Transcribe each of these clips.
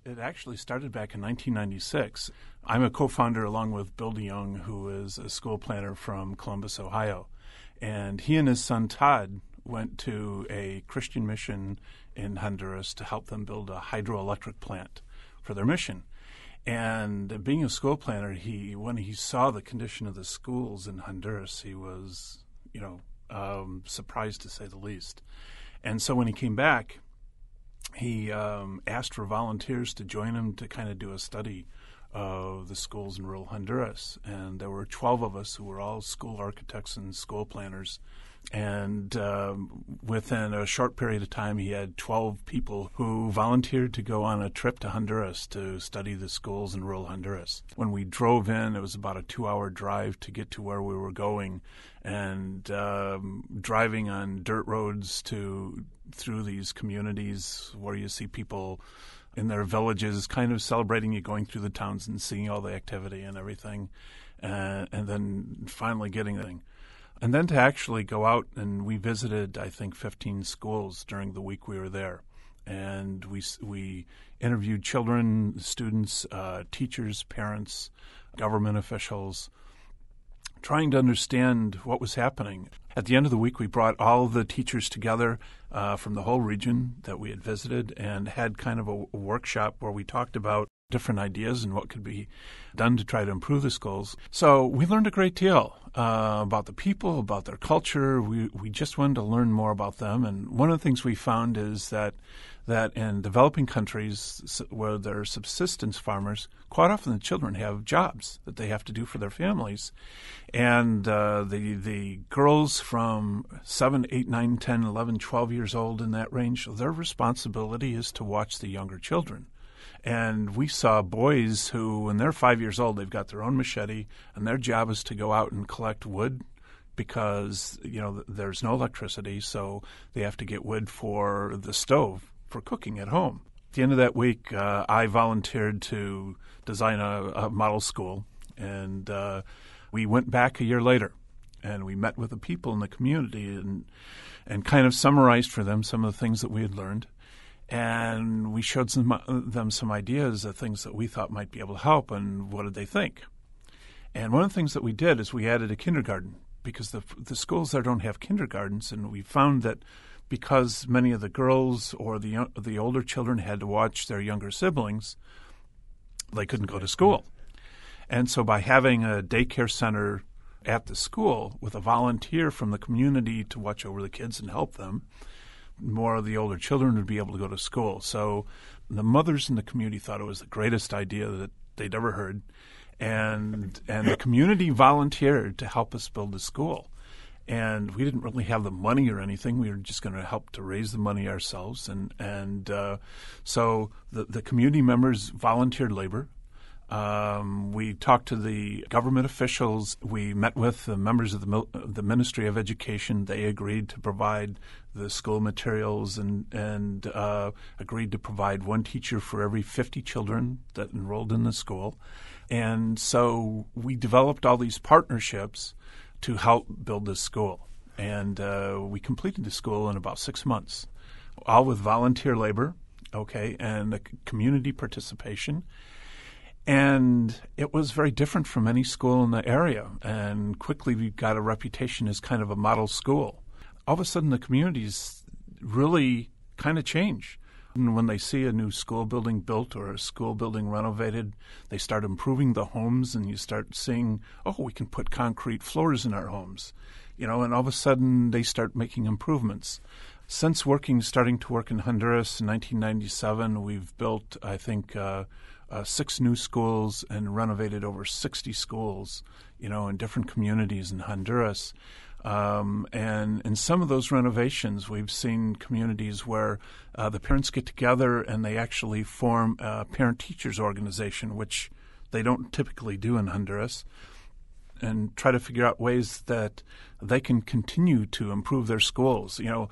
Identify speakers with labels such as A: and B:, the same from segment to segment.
A: It actually started back in 1996. I'm a co-founder along with Bill DeYoung, who is a school planner from Columbus, Ohio. And he and his son Todd went to a Christian mission in Honduras to help them build a hydroelectric plant for their mission. And being a school planner, when he saw the condition of the schools in Honduras, he was, surprised to say the least. And so when he came back, he asked for volunteers to join him to kind of do a study of the schools in rural Honduras. And there were 12 of us who were all school architects and school planners. And within a short period of time, he had 12 people who volunteered to go on a trip to Honduras to study the schools in rural Honduras. When we drove in, it was about a 2-hour drive to get to where we were going, and driving on dirt roads through these communities where you see people in their villages kind of celebrating you going through the towns and seeing all the activity and everything, and then finally getting the thing. And then to actually go out, and we visited, I think, 15 schools during the week we were there. And we interviewed children, students, teachers, parents, government officials, trying to understand what was happening. At the end of the week, we brought all the teachers together from the whole region that we had visited and had kind of a workshop where we talked about different ideas and what could be done to try to improve the schools. So we learned a great deal about the people, about their culture. We just wanted to learn more about them. And one of the things we found is that in developing countries where there are subsistence farmers, quite often the children have jobs that they have to do for their families. And the girls from 7, 8, 9, 10, 11, 12 years old in that range, their responsibility is to watch the younger children. And we saw boys who, when they're 5 years old, they've got their own machete, and their job is to go out and collect wood because, there's no electricity, so they have to get wood for the stove for cooking at home. At the end of that week, I volunteered to design a model school, and we went back a year later, and we met with the people in the community and kind of summarized for them some of the things that we had learned. And we showed them some ideas of things that we thought might be able to help, and what did they think? And one of the things that we did is we added a kindergarten, because the schools there don't have kindergartens, and we found that because many of the girls or the older children had to watch their younger siblings, they couldn't go to school. And so by having a daycare center at the school with a volunteer from the community to watch over the kids and help them, more of the older children would be able to go to school. So the mothers in the community thought it was the greatest idea that they'd ever heard. And the community volunteered to help us build the school. And we didn't really have the money or anything. We were just going to help to raise the money ourselves. And so the community members volunteered labor. We talked to the government officials. We met with the members of the Ministry of Education. They agreed to provide the school materials and agreed to provide one teacher for every 50 children that enrolled in the school. And so we developed all these partnerships to help build this school. And we completed the school in about 6 months, all with volunteer labor, and the community participation. And it was very different from any school in the area. And quickly we got a reputation as kind of a model school. All of a sudden the communities really kind of change. And when they see a new school building built or a school building renovated, they start improving the homes, and you start seeing, we can put concrete floors in our homes. And all of a sudden they start making improvements. Since starting to work in Honduras in 1997, we've built, I think, 6 new schools and renovated over 60 schools, in different communities in Honduras. And in some of those renovations, we've seen communities where the parents get together and they actually form a parent-teachers organization, which they don't typically do in Honduras. and try to figure out ways that they can continue to improve their schools. You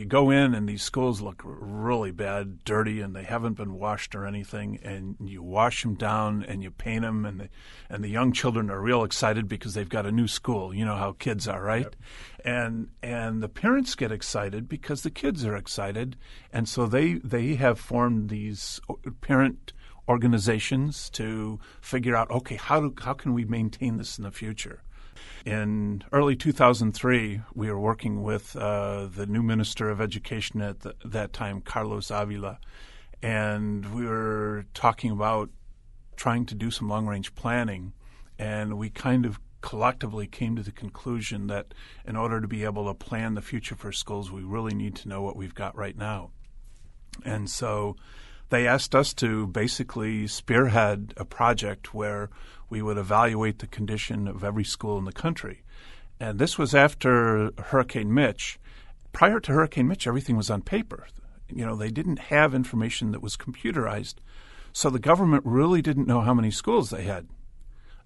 A: go in and these schools look really bad, dirty, and they haven't been washed or anything. And you wash them down and you paint them, and the young children are real excited because they've got a new school. You know how kids are, right? Yep. And the parents get excited because the kids are excited, and so they have formed these parent organizations to figure out, okay, how can we maintain this in the future? In early 2003, we were working with the new Minister of Education at that time, Carlos Avila, and we were talking about trying to do some long-range planning, and we kind of collectively came to the conclusion that in order to be able to plan the future for schools, we really need to know what we've got right now. And so they asked us to basically spearhead a project where we would evaluate the condition of every school in the country. And this was after Hurricane Mitch. Prior to Hurricane Mitch, everything was on paper. They didn't have information that was computerized. So the government really didn't know how many schools they had.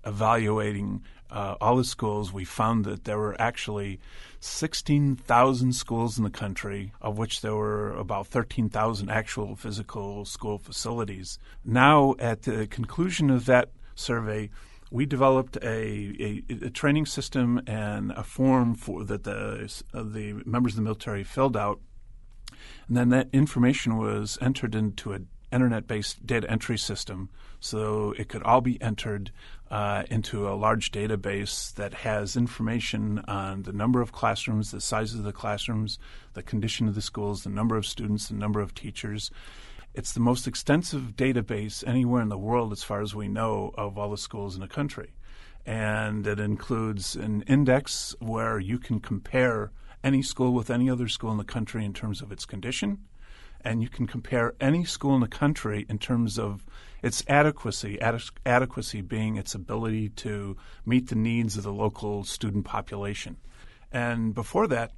A: Evaluating all the schools, we found that there were actually 16,000 schools in the country, of which there were about 13,000 actual physical school facilities. Now, at the conclusion of that survey, we developed a training system and a form that the members of the military filled out, and then that information was entered into an internet-based data entry system, so it could all be entered into a large database that has information on the number of classrooms, the size of the classrooms, the condition of the schools, the number of students, the number of teachers. It's the most extensive database anywhere in the world, as far as we know, of all the schools in the country. And it includes an index where you can compare any school with any other school in the country in terms of its condition, and you can compare any school in the country in terms of its adequacy being its ability to meet the needs of the local student population. And before that,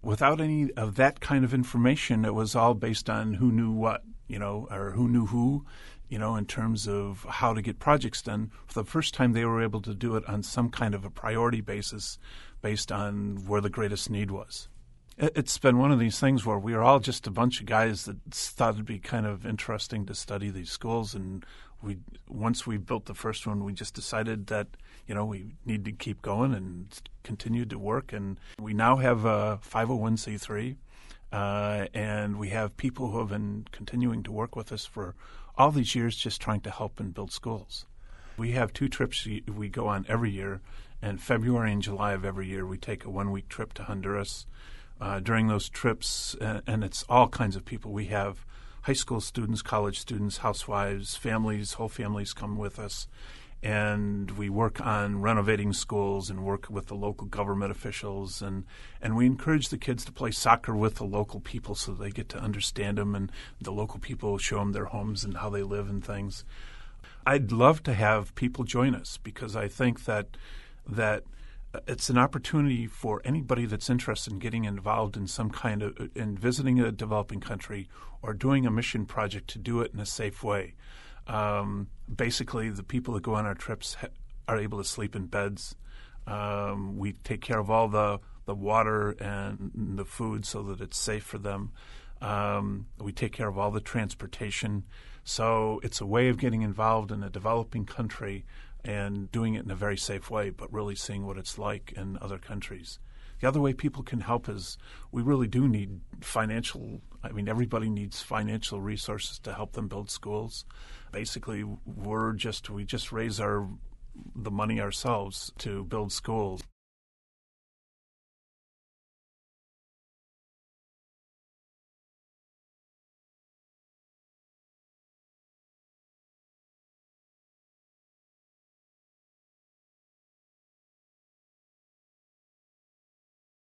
A: without any of that kind of information, it was all based on who knew what, or who knew who, in terms of how to get projects done. For the first time, they were able to do it on some kind of a priority basis based on where the greatest need was. It's been one of these things where we are all just a bunch of guys that thought it'd be kind of interesting to study these schools, and once we built the first one, we just decided that we need to keep going and continue to work. And we now have a 501c3, and we have people who have been continuing to work with us for all these years, just trying to help and build schools. We have 2 trips we go on every year. In February and July of every year, we take a 1-week trip to Honduras. During those trips, and it's all kinds of people. We have high school students, college students, housewives, families, whole families come with us. And we work on renovating schools and work with the local government officials. And we encourage the kids to play soccer with the local people so they get to understand them, and the local people show them their homes and how they live and things. I'd love to have people join us because I think that it's an opportunity for anybody that's interested in getting involved in some kind of in visiting a developing country or doing a mission project to do it in a safe way. Basically, the people that go on our trips are able to sleep in beds. We take care of all the water and the food so that it's safe for them. We take care of all the transportation. So it's a way of getting involved in a developing country and doing it in a very safe way, but really seeing what it's like in other countries. The other way people can help is we really do need everybody needs financial resources to help them build schools. Basically, we just raise the money ourselves to build schools.